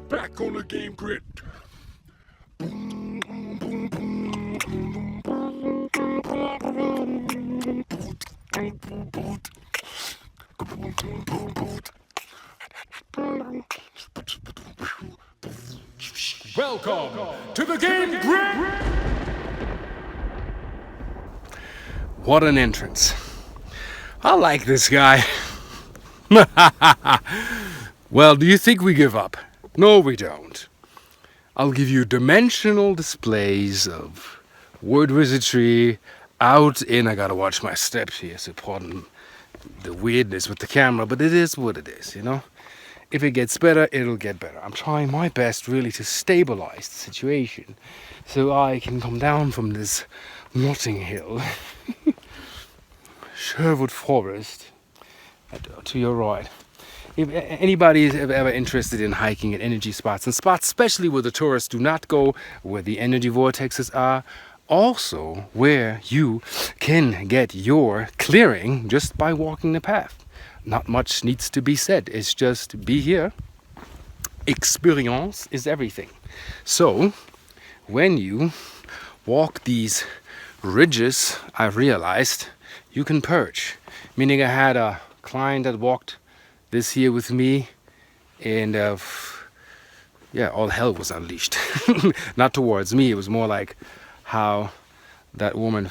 Back on the game grid. Welcome to the game grid. What an entrance. I like this guy. Well, do you think we give up? No, we don't. I'll give you dimensional displays of word wizardry out in. I gotta watch my steps here, so pardon the weirdness with the camera, but it is what it is, you know? If it gets better, it'll get better. I'm trying my best really to stabilize the situation so I can come down from this Notting Hill, Sherwood Forest, to your right. If anybody is ever interested in hiking at energy spots, and spots especially where the tourists do not go, where the energy vortexes are, also where you can get your clearing just by walking the path. Not much needs to be said. It's just be here. Experience is everything. So when you walk these ridges, I realized you can perch. Meaning I had a client that walked this here with me, and all hell was unleashed. Not towards me, it was more like how that woman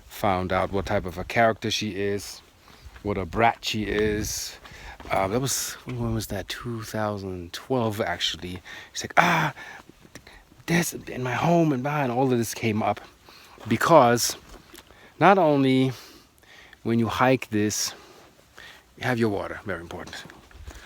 found out what type of a character she is, what a brat she is. That was, when was that? 2012 actually. She's like, this in my home and all of this came up because not only when you hike this, you have your water, very important.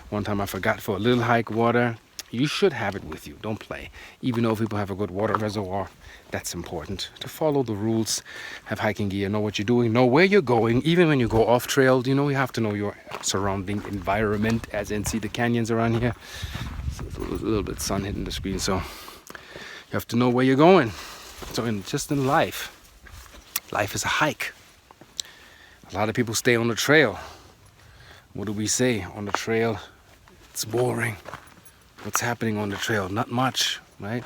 One time I forgot for a little hike water. You should have it with you, don't play. Even though people have a good water reservoir, that's important. To follow the rules, have hiking gear, know what you're doing, know where you're going. Even when you go off trail, you have to know your surrounding environment, as in see the canyons around here. So a little bit sun hitting the screen, so you have to know where you're going. So just in life is a hike. A lot of people stay on the trail. What do we say on the trail? It's boring. What's happening on the trail? Not much, right?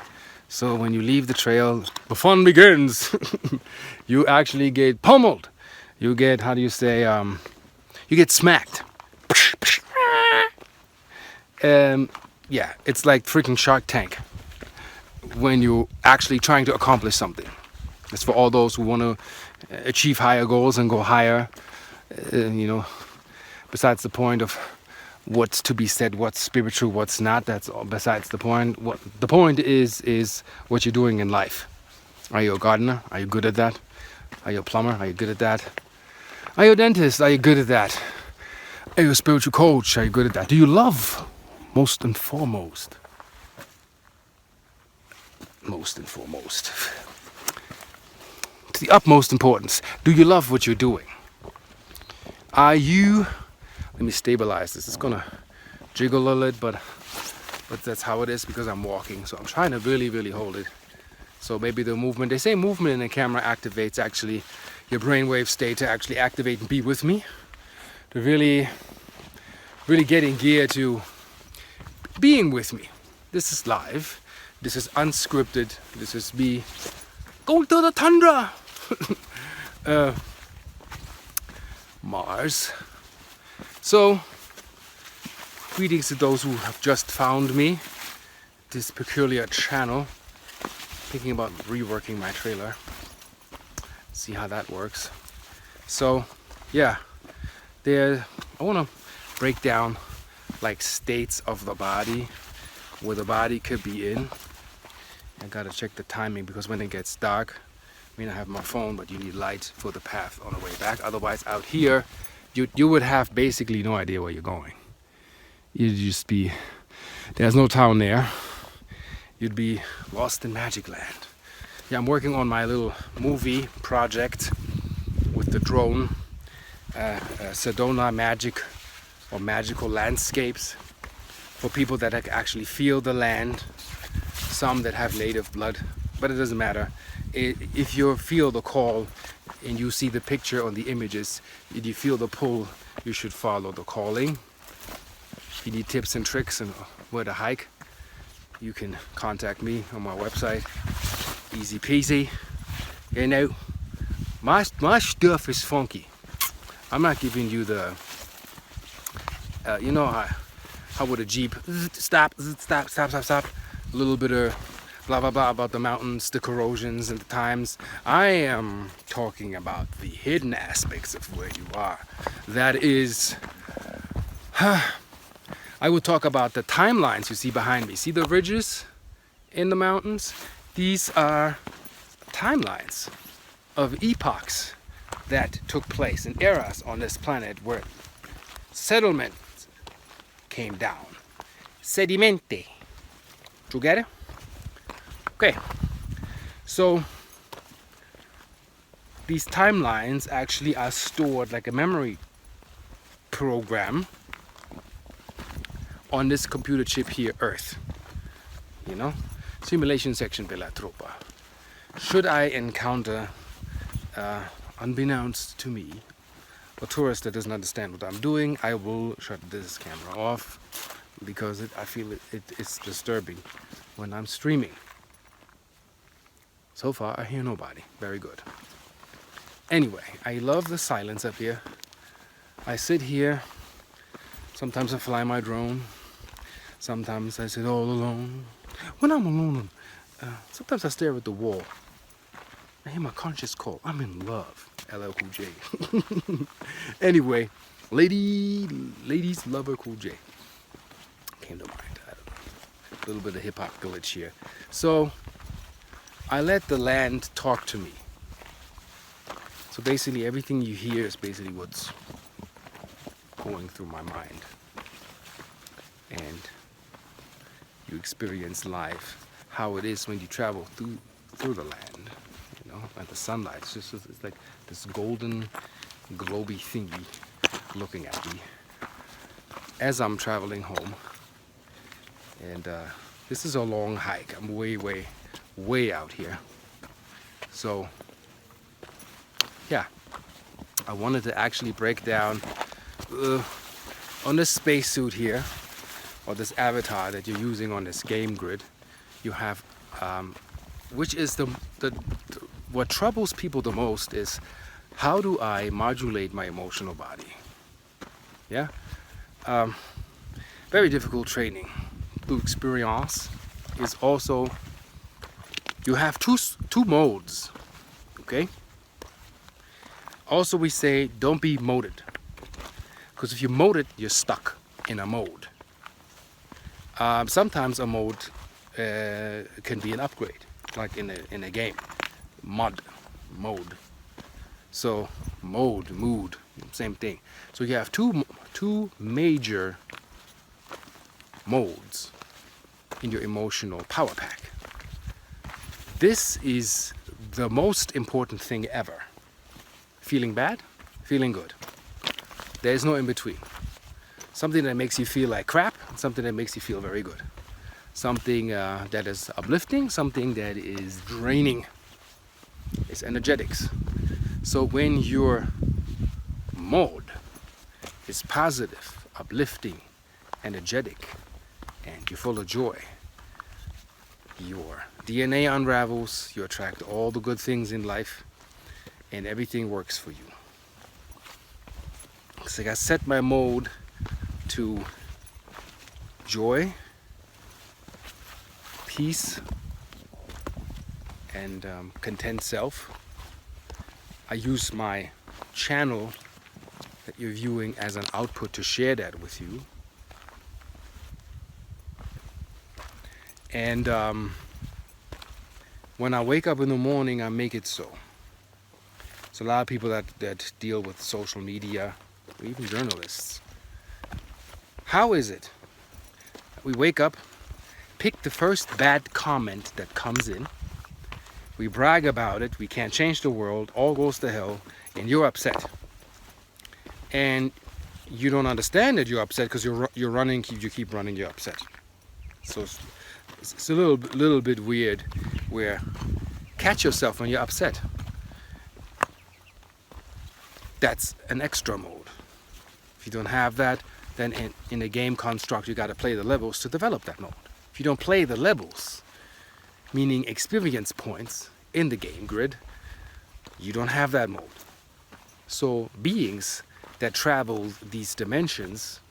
So when you leave the trail, the fun begins. You actually get pummeled. You get, how do you say, you get smacked. Yeah, it's like freaking Shark Tank when you're actually trying to accomplish something. It's for all those who want to achieve higher goals and go higher, besides the point of what's to be said, what's spiritual, what's not, that's all besides the point. What the point is what you're doing in life. Are you a gardener? Are you good at that? Are you a plumber? Are you good at that? Are you a dentist? Are you good at that? Are you a spiritual coach? Are you good at that? Do you love? Most and foremost. To the utmost importance, do you love what you're doing? Are you... Let me stabilize this. It's gonna jiggle a little, but that's how it is because I'm walking. So I'm trying to really, really hold it. So maybe the movement, they say movement in the camera activates actually your brainwave state to actually activate and be with me. To really, really get in gear to being with me. This is live. This is unscripted. This is me going to the tundra. Mars. So, greetings to those who have just found me, this peculiar channel. Thinking about reworking my trailer, see how that works. So, yeah, I want to break down like states of the body, where the body could be in. I gotta check the timing because when it gets dark, I mean I have my phone, but you need light for the path on the way back. Otherwise, out here, you would have basically no idea where you're going. You'd just be, there's no town there. You'd be lost in magic land. Yeah, I'm working on my little movie project with the drone. Sedona Magic, or magical landscapes, for people that actually feel the land. Some that have native blood, but it doesn't matter. If you feel the call and you see the picture on the images, if you feel the pull, you should follow the calling. If you need tips and tricks on where to hike, you can contact me on my website. Easy peasy. You know, my stuff is funky. I'm not giving you the, you know how would a Jeep stop. A little bit of blah blah blah about the mountains, the corrosions, and the times. I am talking about the hidden aspects of where you are. That is, I would talk about the timelines you see behind me. See the ridges in the mountains? These are timelines of epochs that took place in eras on this planet where settlement came down. Sedimente. You get it? Okay. So these timelines actually are stored like a memory program on this computer chip here, Earth. You know? Simulation section Villa Tropa. Should I encounter, unbeknownst to me, a tourist that doesn't understand what I'm doing, I will shut this camera off because I feel it's disturbing when I'm streaming. So far, I hear nobody. Very good. Anyway, I love the silence up here. I sit here. Sometimes I fly my drone. Sometimes I sit all alone. When I'm alone, sometimes I stare at the wall. I hear my conscious call. I'm in love. LL Cool J. Anyway, ladies lover Cool J. Came to mind. I don't know. A little bit of hip hop glitch here. So I let the land talk to me. So basically everything you hear is basically what's going through my mind. And you experience life, how it is when you travel through the land. You know, and the sunlight, it's like this golden, globy thingy looking at me as I'm traveling home. And this is a long hike. I'm way out here. So, yeah, I wanted to actually break down on this spacesuit here, or this avatar that you're using on this game grid. You have, which is what troubles people the most is, how do I modulate my emotional body? Yeah, very difficult training. Through experience is also, you have two modes, okay? Also we say don't be moded, because if you mode it, you're stuck in a mode. Sometimes a mode can be an upgrade, like in a game. Mode. So mood, same thing. So you have two major modes in your emotional power pack. This is the most important thing ever. Feeling bad, feeling good. There's no in between. Something that makes you feel like crap, something that makes you feel very good. Something that is uplifting, something that is draining. It's energetics. So when your mode is positive, uplifting, energetic, and you're full of joy, your DNA unravels, you attract all the good things in life, and everything works for you. So I set my mode to joy, peace, and content self. I use my channel that you're viewing as an output to share that with you. And when I wake up in the morning, I make it so. So a lot of people that deal with social media, or even journalists, how is it? We wake up, pick the first bad comment that comes in, we brag about it, we can't change the world, all goes to hell, and you're upset. And you don't understand that you're upset because you keep running, you're upset. So it's a little bit weird where catch yourself when you're upset. That's an extra mode. If you don't have that, then in a game construct you got to play the levels to develop that mode. if you don't play the levels, meaning experience points in the game grid, you don't have that mode. So beings that travel these dimensions,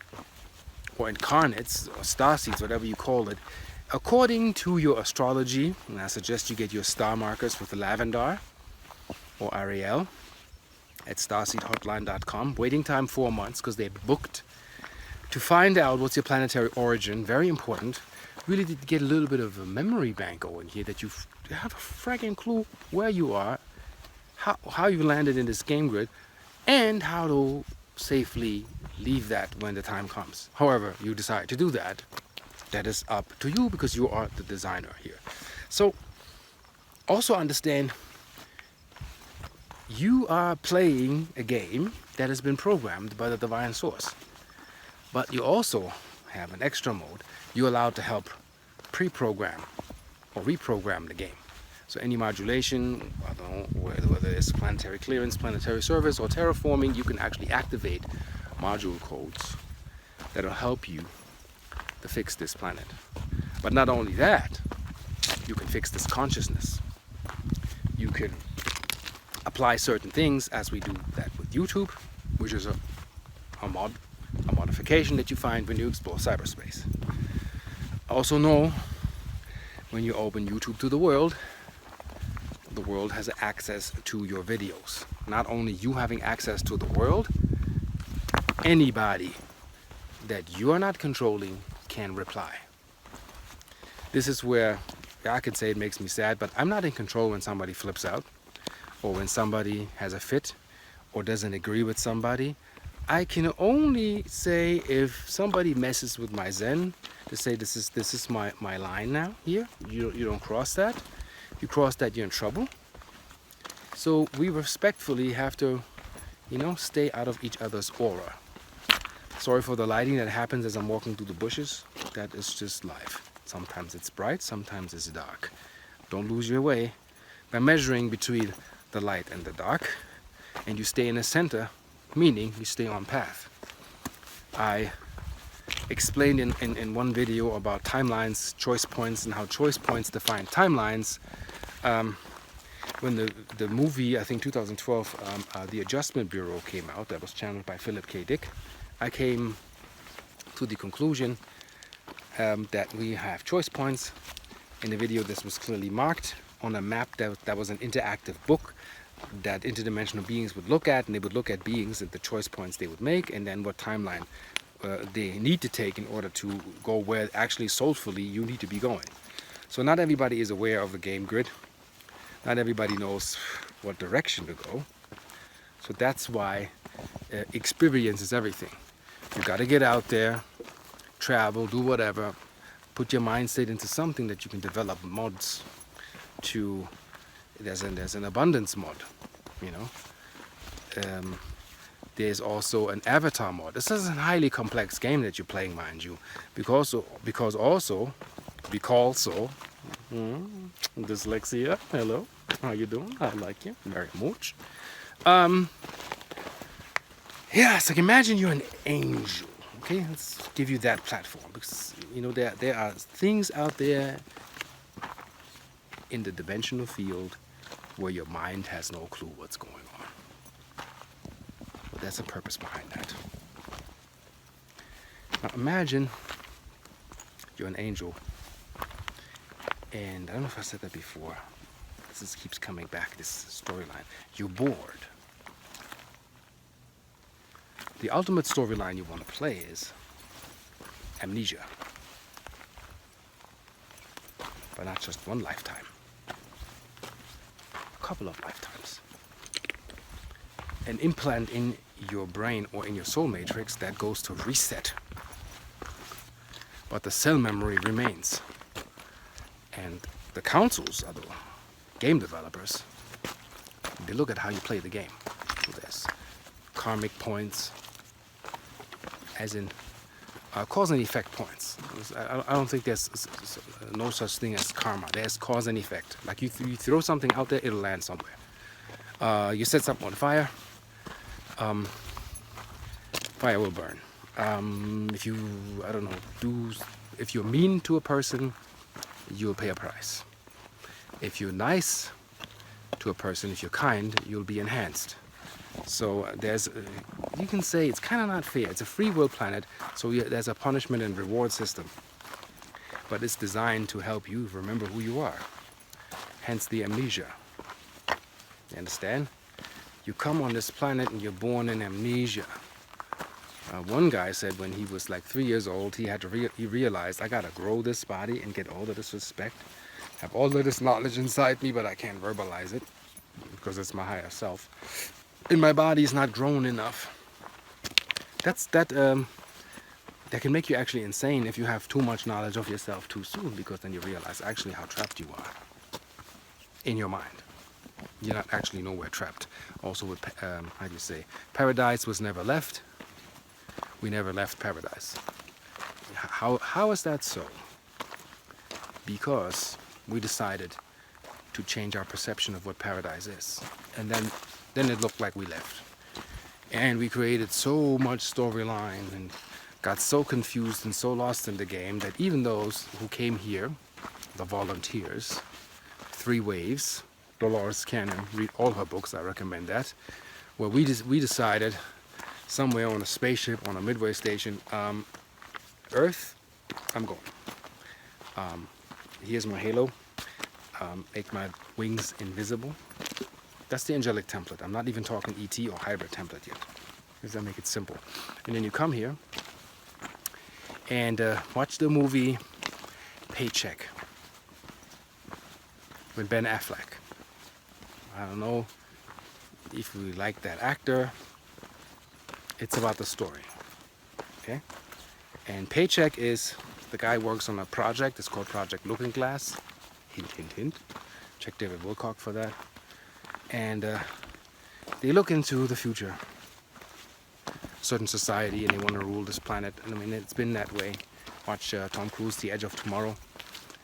or incarnates, or starseeds, whatever you call it, according to your astrology, and I suggest you get your star markers with the Lavendar or Ariel at starseedhotline.com. Waiting time 4 months because they're booked. To find out what's your planetary origin, very important, really to get a little bit of a memory bank going here, that you have a fragging clue where you are, how you landed in this game grid, and how to safely leave that when the time comes. However you decide to do that, that is up to you, because you are the designer here. So also understand, you are playing a game that has been programmed by the divine source. But you also have an extra mode. You're allowed to help pre-program or reprogram the game. So any modulation, I don't know, whether it's planetary clearance, planetary service, or terraforming, you can actually activate module codes that'll help you to fix this planet. But not only that, you can fix this consciousness. You can apply certain things, as we do that with YouTube, which is a modification that you find when you explore cyberspace. Also know, when you open YouTube to the world has access to your videos. Not only you having access to the world, anybody that you are not controlling can reply. This is where I could say it makes me sad, but I'm not in control when somebody flips out, or when somebody has a fit, or doesn't agree with somebody. I can only say, if somebody messes with my Zen, to say this is my line now here. You don't cross that. If you cross that, you're in trouble. So we respectfully have to, stay out of each other's aura. Sorry for the lighting that happens as I'm walking through the bushes. That is just life. Sometimes it's bright, sometimes it's dark. Don't lose your way by measuring between the light and the dark, and you stay in the center, meaning you stay on path. I explained in one video about timelines, choice points, and how choice points define timelines. When the movie, I think 2012, The Adjustment Bureau came out, that was channeled by Philip K. Dick, I came to the conclusion that we have choice points. In the video, this was clearly marked on a map that was an interactive book that interdimensional beings would look at, and they would look at beings and the choice points they would make, and then what timeline they need to take in order to go where actually soulfully you need to be going. So not everybody is aware of the game grid. Not everybody knows what direction to go. So that's why experience is everything. You got to get out there, travel, do whatever, put your mind state into something that you can develop mods to. There's an abundance mod, there's also an avatar mod. This is a highly complex game that you're playing, mind you, because dyslexia. Hello, how you doing? I like you very much. Yeah, so imagine you're an angel. Okay, let's give you that platform, because there are things out there in the dimensional field where your mind has no clue what's going on. But there's a purpose behind that. Now imagine you're an angel, and I don't know if I said that before. This keeps coming back, this storyline. You're bored. The ultimate storyline you want to play is amnesia. But not just one lifetime. A couple of lifetimes. An implant in your brain or in your soul matrix that goes to reset. But the cell memory remains. And the councils are the game developers. They look at how you play the game. So there's karmic points, as in cause and effect points. I don't think there's no such thing as karma. There's cause and effect. Like you throw something out there, it'll land somewhere. You set something on fire, fire will burn. If you, do if you're mean to a person, you'll pay a price. If you're nice to a person, if you're kind, you'll be enhanced. So there's, you can say it's kind of not fair. It's a free will planet, so there's a punishment and reward system. But it's designed to help you remember who you are. Hence the amnesia. You understand? You come on this planet and you're born in amnesia. One guy said when he was like 3 years old, he realized, I gotta grow this body and get all of this respect, have all of this knowledge inside me, but I can't verbalize it because it's my higher self. And my body is not grown enough. That can make you actually insane if you have too much knowledge of yourself too soon, because then you realize actually how trapped you are in your mind. You're not actually nowhere trapped. Also with, how do you say, paradise was never left. We never left paradise. How is that so? Because we decided to change our perception of what paradise is. And then it looked like we left. And we created so much storyline and got so confused and so lost in the game that even those who came here, the volunteers, 3 Waves, Dolores Cannon, read all her books, I recommend that, where we decided somewhere on a spaceship on a midway station, Earth, I'm going. Here's my halo, make my wings invisible. That's the angelic template. I'm not even talking ET or hybrid template yet, because that make it simple. And then you come here and watch the movie Paycheck with Ben Affleck. I don't know if we like that actor. It's about the story, okay? And Paycheck is, the guy works on a project, it's called Project Looking Glass. Hint, hint, hint. Check David Wilcock for that. And they look into the future. Certain society, and they want to rule this planet. And I mean, it's been that way. Watch Tom Cruise, The Edge of Tomorrow.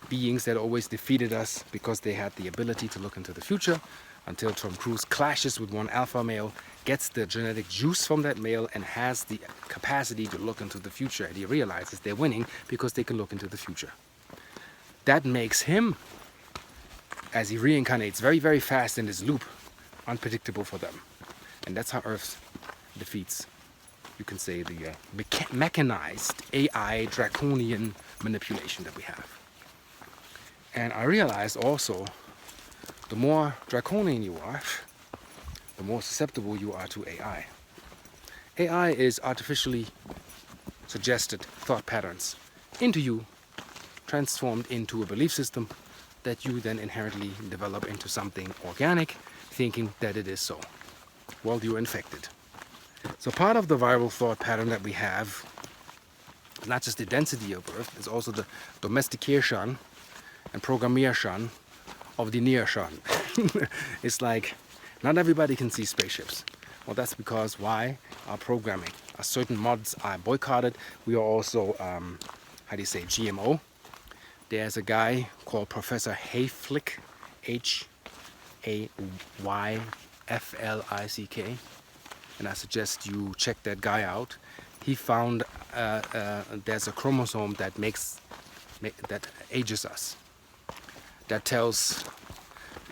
Beings that always defeated us because they had the ability to look into the future, until Tom Cruise clashes with one alpha male, gets the genetic juice from that male, and has the capacity to look into the future. And he realizes they're winning because they can look into the future. That makes him, as he reincarnates very, very fast in this loop, unpredictable for them. And that's how Earth defeats, you can say, the mechanized AI draconian manipulation that we have. And I realized also, the more draconian you are, the more susceptible you are to AI. AI is artificially suggested thought patterns into you, transformed into a belief system that you then inherently develop into something organic, thinking that it is so. Well, you're infected. So part of the viral thought pattern that we have is not just the density of Earth, it's also the domestication and programmation of the nearshon. It's like, not everybody can see spaceships. Well, that's because why? Our programming. Certain mods are boycotted. We are also, how do you say, GMO. There's a guy called Professor Hayflick, Hayflick, and I suggest you check that guy out. He found there's a chromosome that that ages us. That tells,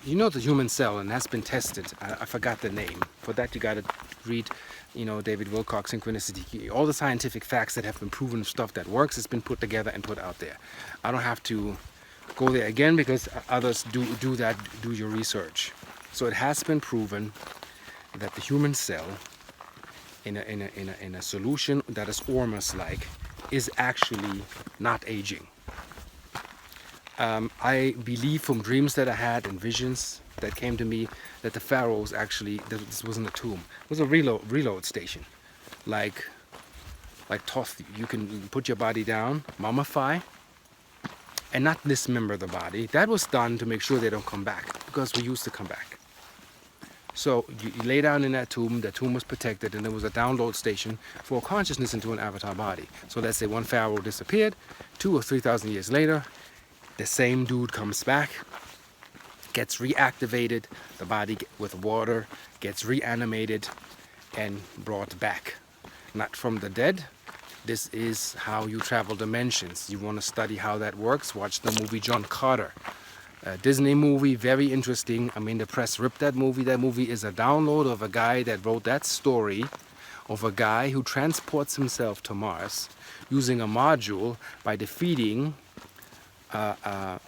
you know, the human cell, and that's been tested. I forgot the name. For that, you gotta read, you know, David Wilcock, Synchronicity. All the scientific facts that have been proven, stuff that works, has been put together and put out there. I don't have to go there again because others do your research. So it has been proven that the human cell, in a solution that is Ormus-like, is actually not aging. I believe from dreams that I had and visions that came to me that the pharaohs actually, this wasn't a tomb, it was a reload station. Like Thoth, you can put your body down, mummify, and not dismember the body. That was done to make sure they don't come back, because we used to come back. So you lay down in that tomb, the tomb was protected, and there was a download station for consciousness into an avatar body. So let's say one pharaoh disappeared, 2,000 or 3,000 years later, the same dude comes back, gets reactivated, the body with water gets reanimated and brought back. Not from the dead, This is how you travel dimensions. You want to study how that works? Watch the movie John Carter. A Disney movie, very interesting. I mean, the press ripped that movie. That movie is a download of a guy that wrote that story of a guy who transports himself to Mars using a module by defeating an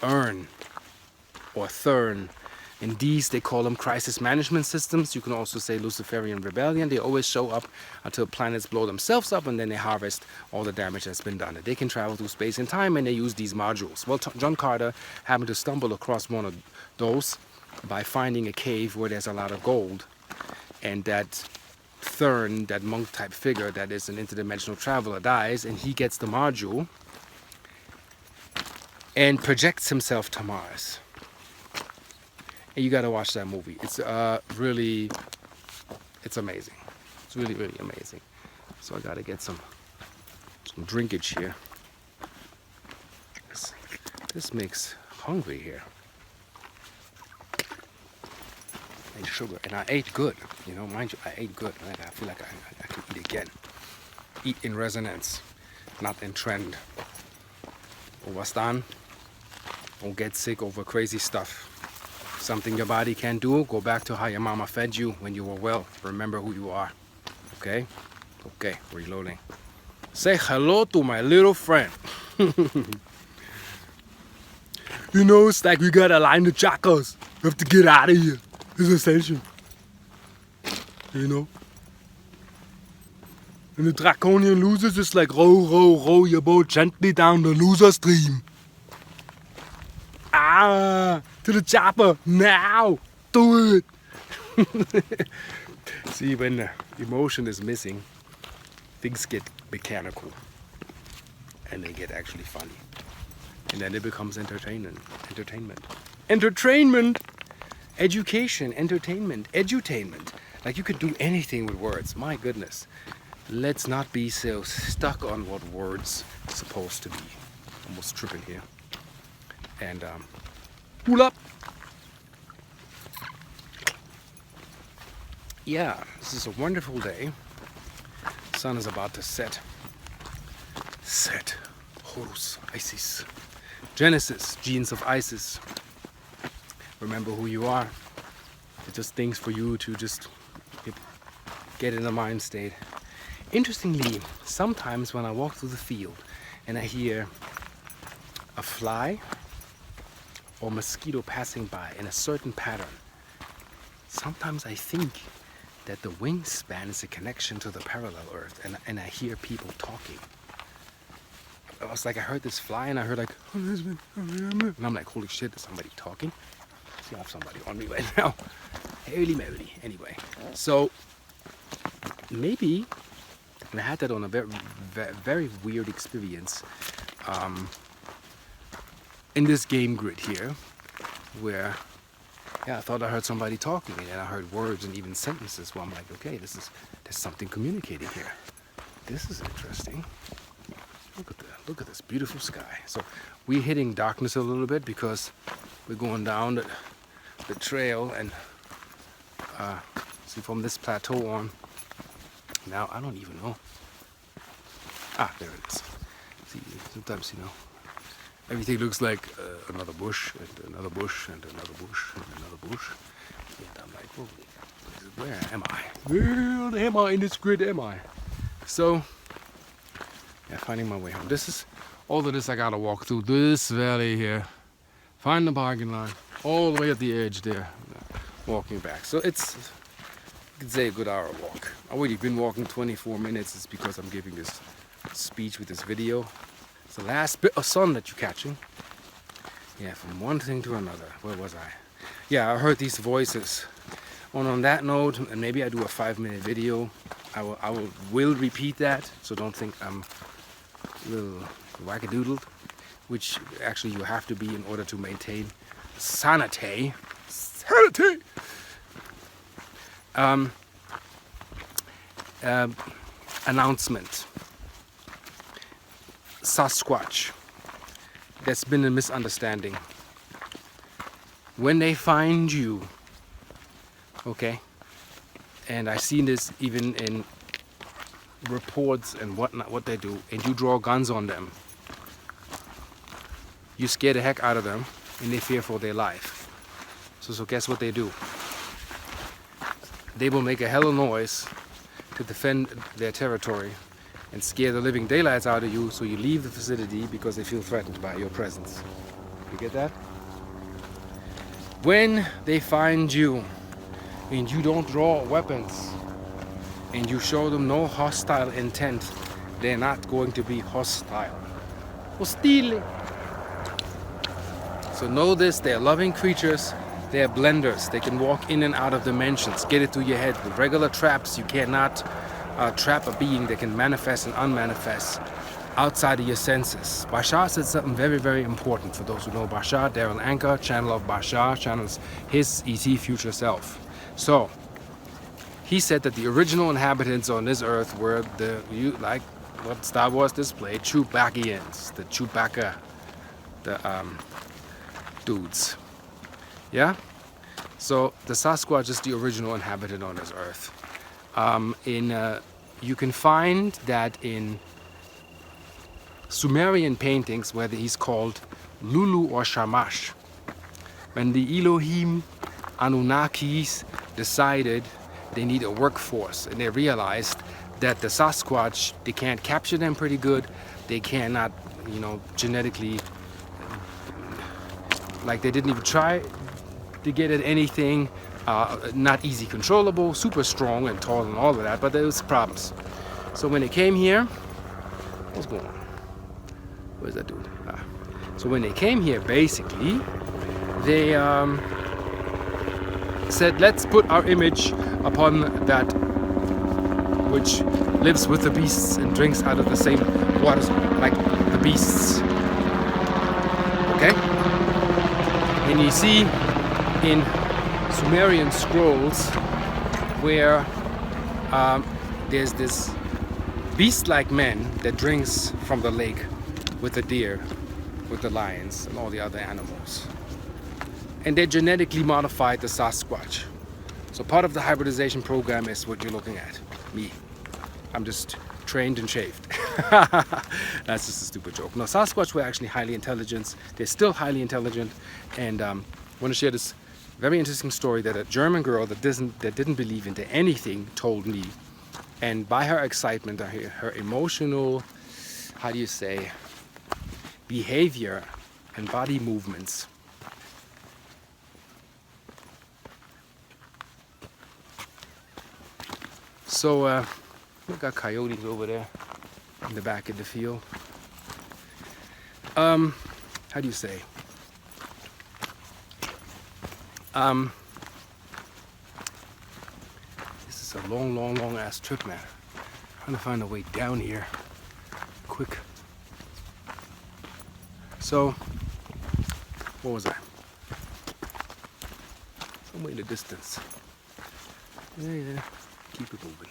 urn or thurn. In these, they call them crisis management systems. You can also say Luciferian rebellion. They always show up until planets blow themselves up, and then they harvest all the damage that's been done. They can travel through space and time, and they use these modules. Well, John Carter happened to stumble across one of those by finding a cave where there's a lot of gold. And that thurn, that monk-type figure that is an interdimensional traveler, dies, and he gets the module and projects himself to Mars. And you gotta watch that movie. It's really, it's amazing. It's really, really amazing. So I gotta get some drinkage here. This makes hungry here. And sugar, and I ate good. You know, mind you, I ate good. I feel like I can eat again. Eat in resonance, not in trend. Overstand. Don't get sick over crazy stuff. Something your body can't do, go back to how your mama fed you when you were well. Remember who you are. Okay? Okay, reloading. Say hello to my little friend. You know, it's like we gotta line the chakras. We have to get out of here. It's essential. You know? And the draconian losers is like row your boat gently down the loser stream. To the chopper now. Do it. See, when the emotion is missing, things get mechanical, and they get actually funny, and then it becomes entertainment. Education, entertainment, edutainment. Like you could do anything with words. My goodness. Let's not be so stuck on what words are supposed to be. Almost tripping here. And pull up. Yeah, this is a wonderful day. Sun is about to set. Set. Horus, Isis. Genesis, genes of Isis. Remember who you are. It's just things for you to just get in the mind state. Interestingly, sometimes when I walk through the field and I hear a fly or mosquito passing by in a certain pattern, sometimes I think that the wingspan is a connection to the parallel earth, and I hear people talking. I was like, I heard this fly and I heard like, and I'm like, holy shit, is somebody talking? See, I have somebody on me right now. Holy moly. Anyway, so maybe, and I had that on a very, very weird experience in this game grid here, where I thought I heard somebody talking, and then I heard words and even sentences where I'm like, okay, there's something communicating here. This is interesting. Look at this beautiful sky. So we're hitting darkness a little bit because we're going down the trail, and see, from this plateau on, now I don't even know. There it is. See, sometimes, you know, everything looks like another bush and another bush and another bush and another bush. And I'm like, oh, where am I? Where am I in this grid? Am I? So, yeah, finding my way home. This is all of this. I gotta walk through this valley here, find the parking lot, all the way at the edge there, walking back. So it's, you could say, a good hour walk. I've already been walking 24 minutes. It's because I'm giving this speech with this video. It's the last bit of sun that you're catching. Yeah, from one thing to another. Where was I? Yeah, I heard these voices. On that note, and maybe I do a 5-minute video. I will repeat that, so don't think I'm a little wackadoodled, which actually you have to be in order to maintain sanity. Sanity! Announcement. Sasquatch. There's been a misunderstanding. When they find you, okay, and I've seen this even in reports and whatnot, what they do, and you draw guns on them, you scare the heck out of them, and they fear for their life. So guess what they do? They will make a hell of noise to defend their territory and scare the living daylights out of you, so you leave the facility because they feel threatened by your presence. You get that? When they find you and you don't draw weapons and you show them no hostile intent, they're not going to be hostile. Hostile. So know this, they're loving creatures, they're blenders. They can walk in and out of dimensions, get it through your head. With regular traps, you cannot trap a being that can manifest and unmanifest outside of your senses. Bashar said something very, very important for those who know Bashar. Daryl Anchor, channel of Bashar, channels his ET future self. So, he said that the original inhabitants on this earth were like what Star Wars displayed, Chewbaccians, the Chewbacca, the dudes. Yeah? So the Sasquatch is the original inhabitant on this earth. You can find that in Sumerian paintings where he's called Lulu or Shamash. When the Elohim Anunnakis decided they need a workforce, and they realized that the Sasquatch, they can't capture them pretty good, they cannot, genetically, like they didn't even try to get at anything, not easy controllable, super strong and tall and all of that, but there was problems. So when they came here, what's going on? Where's that dude? So when they came here, basically, they said, let's put our image upon that which lives with the beasts and drinks out of the same waters like the beasts. Okay? And you see in Sumerian scrolls where there's this beast-like man that drinks from the lake with the deer, with the lions and all the other animals. And they genetically modified the Sasquatch. So part of the hybridization program is what you're looking at. Me. I'm just trained and shaved. That's just a stupid joke. No, Sasquatch were actually highly intelligent. They're still highly intelligent. And I want to share this very interesting story that a German girl that didn't believe into anything told me. And by her excitement, her emotional, how do you say, behavior and body movements, so we got coyotes over there in the back of the field. How do you say? This is a long ass trip, man. Trying to find a way down here quick. So, what was that? Somewhere in the distance. Yeah. Keep it moving.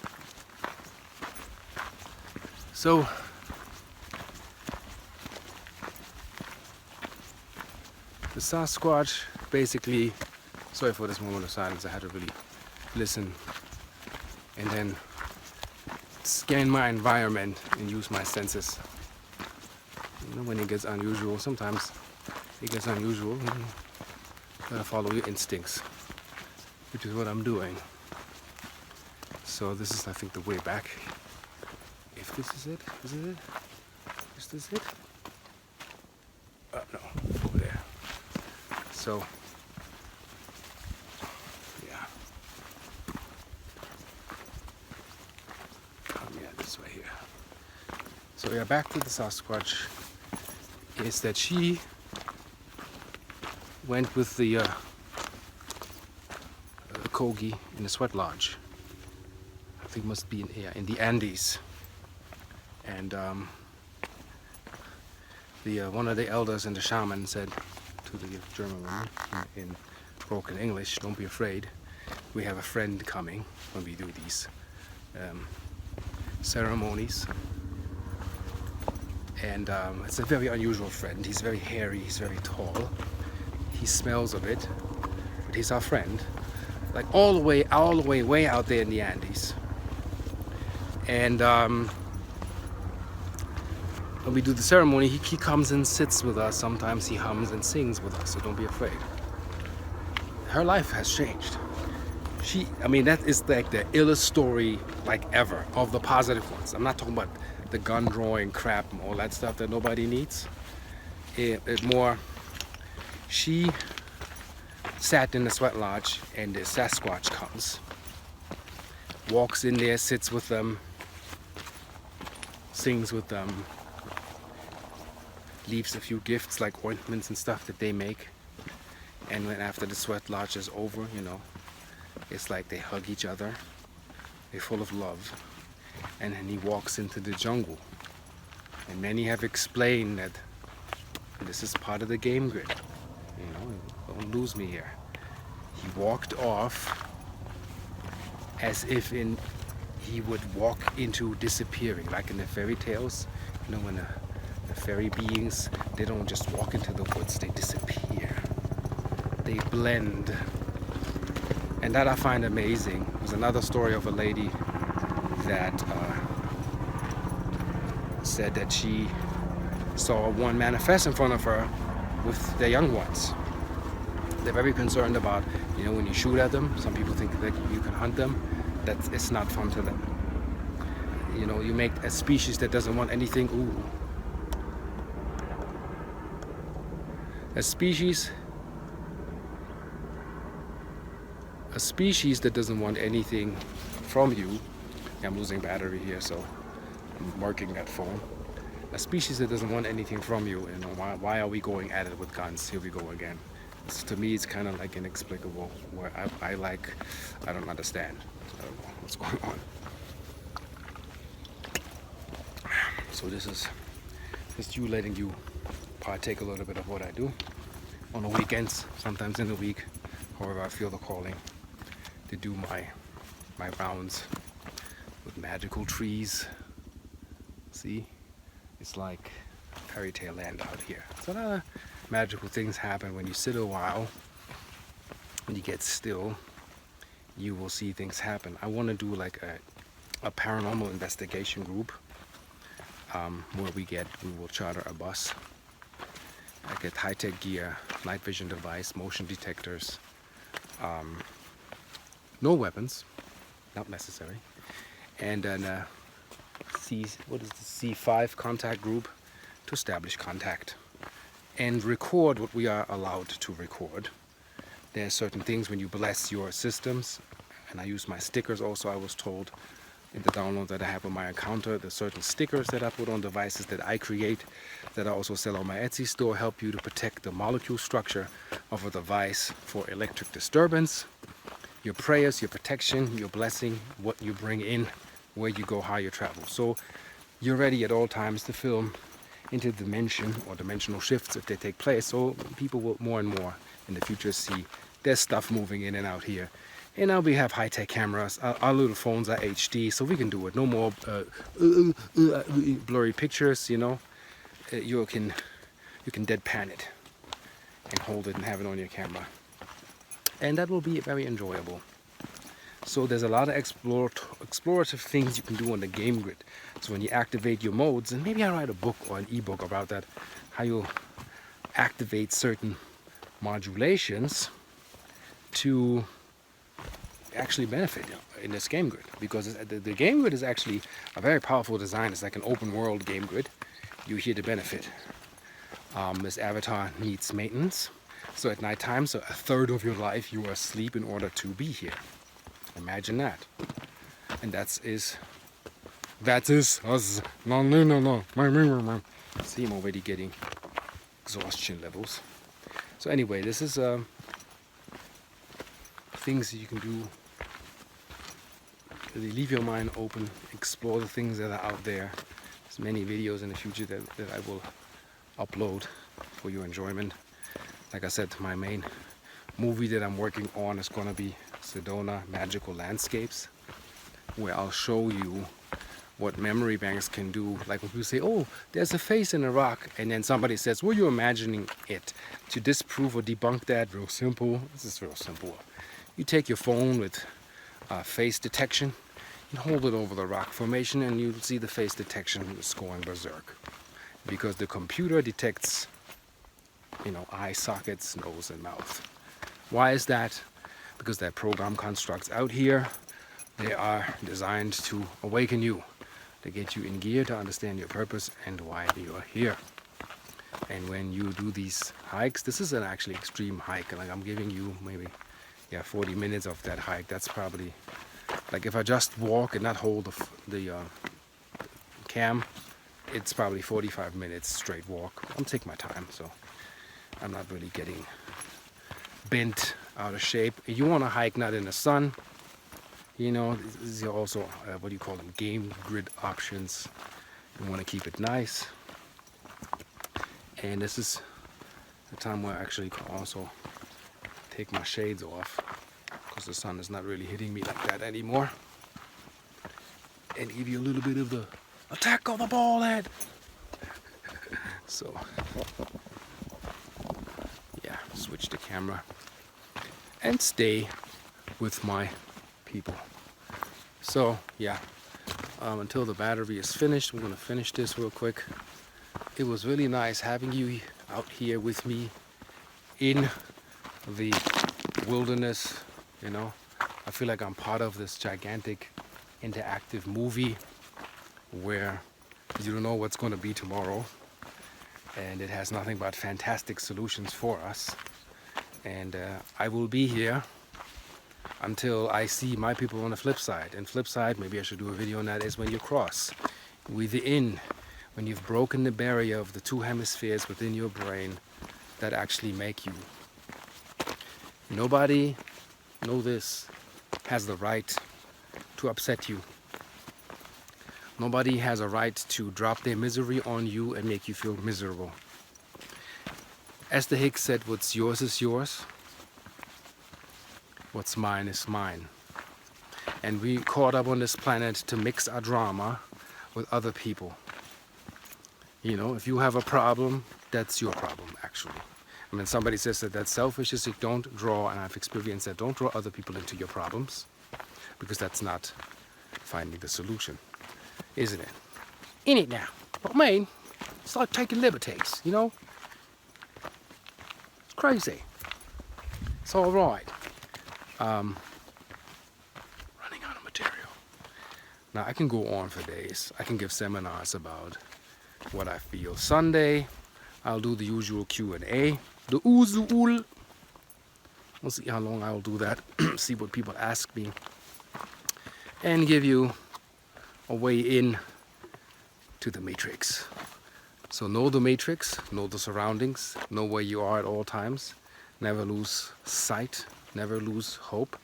So, the Sasquatch basically, sorry for this moment of silence, I had to really listen and then scan my environment and use my senses. When it gets unusual, sometimes it gets unusual, you gotta follow your instincts, which is what I'm doing. So this is, I think, the way back. If this is it, is it? Is this it? No, over there. So, yeah. Yeah, this way here. So yeah, back to the Sasquatch. Is that she went with the Kogi in the sweat lodge. I think it must be in the Andes. And one of the elders and the shaman said to the German woman in broken English, "Don't be afraid. We have a friend coming when we do these ceremonies." And it's a very unusual friend. He's very hairy, he's very tall. He smells a bit, but he's our friend. Like all the way way out there in the Andes. And when we do the ceremony, he comes and sits with us. Sometimes he hums and sings with us, so don't be afraid. Her life has changed. I mean, that is like the illest story like ever of the positive ones. I'm not talking about the gun drawing crap and all that stuff that nobody needs. She sat in the sweat lodge and the Sasquatch comes, walks in there, sits with them, sings with them, leaves a few gifts like ointments and stuff that they make. And when after the sweat lodge is over, you know, it's like they hug each other. They're full of love. And then he walks into the jungle. And many have explained that this is part of the game grid. You know, don't lose me here. He walked off as if he would walk into disappearing, like in the fairy tales. You know, when the fairy beings, they don't just walk into the woods, they disappear. They blend. And that I find amazing. There's another story of a lady that said that she saw one manifest in front of her with their young ones. They're very concerned about, you know, when you shoot at them, some people think that you can hunt them. It's not fun to them. You know, you make a species that doesn't want anything. A species that doesn't want anything from you. I'm losing battery here, so I'm working that phone. A species that doesn't want anything from you, you know, why are we going at it with guns? Here we go again. To me, it's kind of like inexplicable. Where I don't understand. I don't know what's going on. So this is just you letting you partake a little bit of what I do on the weekends, sometimes in the week, however I feel the calling to do my rounds with magical trees. See, it's like fairy tale land out here. So a lot of magical things happen when you sit a while and you get still. You will see things happen. I want to do like a paranormal investigation group where we will charter a bus. I get high-tech gear, night vision device, motion detectors, no weapons, not necessary, and then what is the C5 contact group to establish contact and record what we are allowed to record. There are certain things when you bless your systems, and I use my stickers also. I was told in the download that I have on my encounter, there's certain stickers that I put on devices that I create, that I also sell on my Etsy store, help you to protect the molecule structure of a device for electric disturbance. Your prayers, your protection, your blessing, what you bring in, where you go, how you travel. So you're ready at all times to film into dimension or dimensional shifts if they take place. So people will more and more in the future see there's stuff moving in and out here. And now we have high-tech cameras. Our little phones are HD, so we can do it. No more blurry pictures, you know. You can deadpan it and hold it and have it on your camera. And that will be very enjoyable. So there's a lot of explorative things you can do on the game grid. So when you activate your modes, and maybe I'll write a book or an ebook about that, how you activate certain modulations to actually benefit in this game grid. Because the game grid is actually a very powerful design. It's like an open world game grid. You're here to benefit. This avatar needs maintenance. So at night time, so a third of your life you are asleep in order to be here. Imagine that. And that is us. No. See, I'm already getting exhaustion levels. So anyway, this is things you can do. Really leave your mind open, explore the things that are out there. There's many videos in the future that I will upload for your enjoyment. Like I said, my main movie that I'm working on is going to be Sedona Magical Landscapes, where I'll show you what memory banks can do. Like when people say, oh, there's a face in a rock, and then somebody says, well, you're imagining it. To disprove or debunk that, real simple. This is real simple. You take your phone with face detection, and hold it over the rock formation, and you'll see the face detection is going berserk. Because the computer detects, eye sockets, nose, and mouth. Why is that? Because there are program constructs out here. They are designed to awaken you, to get you in gear, to understand your purpose and why you are here. And when you do these hikes, this is an actually extreme hike. Like I'm giving you maybe 40 minutes of that hike. That's probably, like if I just walk and not hold the cam, it's probably 45 minutes straight walk. I'll take my time, so I'm not really getting bent out of shape. You want to hike not in the sun. These are also, what do you call them, game grid options. You want to keep it nice. And this is the time where I actually can also take my shades off, because the sun is not really hitting me like that anymore. And give you a little bit of the attack of the ball head. So, yeah, switch the camera and stay with my people. So, yeah, until the battery is finished, I'm going to finish this real quick. It was really nice having you out here with me in the wilderness. I feel like I'm part of this gigantic interactive movie where you don't know what's going to be tomorrow, and it has nothing but fantastic solutions for us. And I will be here until I see my people on the flip side. And flip side, maybe I should do a video on that, is when you cross within, when you've broken the barrier of the two hemispheres within your brain that actually make you. Nobody, know this, has the right to upset you. Nobody has a right to drop their misery on you and make you feel miserable. Esther Hicks said, what's yours is yours. What's mine is mine. And we caught up on this planet to mix our drama with other people. If you have a problem, that's your problem, actually. I mean, somebody says that that's selfish, is you don't draw, and I've experienced that, don't draw other people into your problems, because that's not finding the solution, isn't it? In it now. But man, it's like taking liberties, It's crazy. It's all right. Running out of material. Now I can go on for days. I can give seminars about what I feel. Sunday, I'll do the usual Q&A. The usual. We'll see how long I'll do that. See what people ask me. And give you a way in to the matrix. So know the matrix, know the surroundings, know where you are at all times. Never lose sight, never lose hope.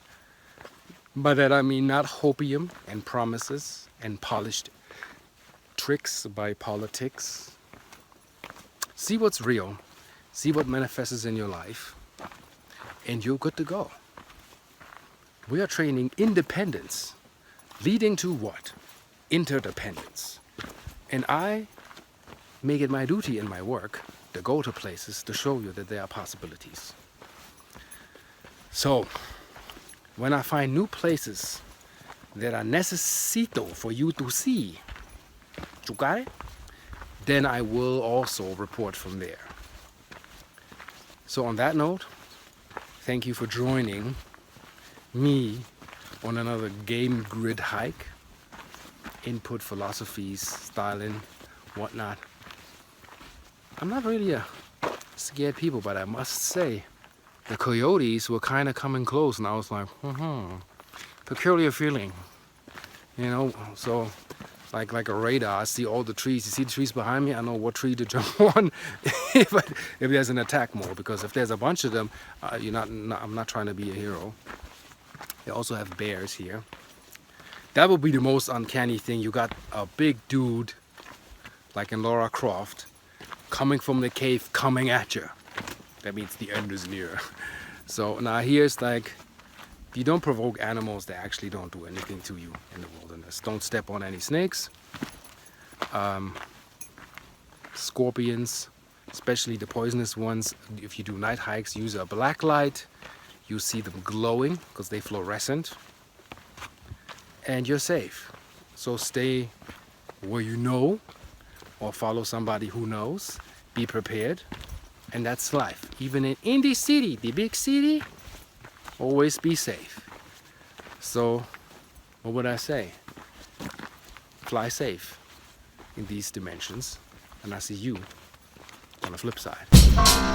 By that I mean not hopium and promises and polished tricks by politics. See what's real, see what manifests in your life, and you're good to go. We are training independence, leading to what? Interdependence. And I make it my duty in my work to go to places to show you that there are possibilities. So, when I find new places that are necesito for you to see, you got it? Then I will also report from there. So on that note, thank you for joining me on another game grid hike. Input philosophies, styling, whatnot. I'm not really a scared people, but I must say, the coyotes were kind of coming close, and I was like, peculiar feeling, so like a radar. I see all the trees. You see the trees behind me? I know what tree to jump on if there's an attack mode, because if there's a bunch of them, I'm not trying to be a hero. They also have bears here. That would be the most uncanny thing. You got a big dude, like in Lara Croft, coming from the cave, coming at you. That means the end is near. So now here's like, if you don't provoke animals, they actually don't do anything to you in the wilderness. Don't step on any snakes. Scorpions, especially the poisonous ones. If you do night hikes, use a black light. You see them glowing because they fluorescent. and you're safe. So stay where you know, or follow somebody who knows. Be prepared, and that's life. Even in the city, the big city, always be safe. So what would I say? Fly safe in these dimensions, and I see you on the flip side.